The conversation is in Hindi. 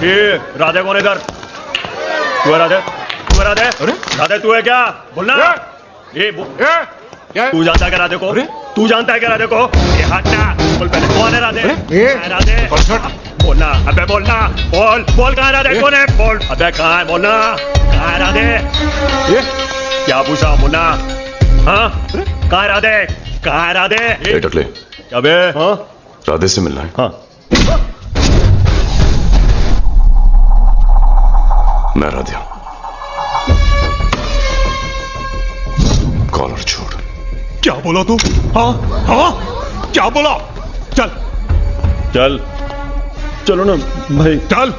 ये राधे कौन है इधर? तू है राधे? तू है राधे? अरे राधे तू है क्या? बोलना। ये क्या? तू जानता है क्या राधे को? अरे? तू जानता है क्या राधे को? ये हटना। बोल पहले कौन है राधे? अरे? कहाँ है राधे? बोलना। अबे बोलना। बोल बोल कहाँ है राधे? कौन है? बोल। अबे कहाँ है? बोलना। कहाँ है राधे? ये क्या पूछा? बोलना। हाँ? कहाँ है राधे? कहाँ है राधे? ए टकले, अबे हाँ राधे से मिलना है। हाँ मैं राधे हूं। कॉलर छोड़। क्या बोला तू? हाँ हाँ क्या बोला? चल चल चलो ना भाई चल।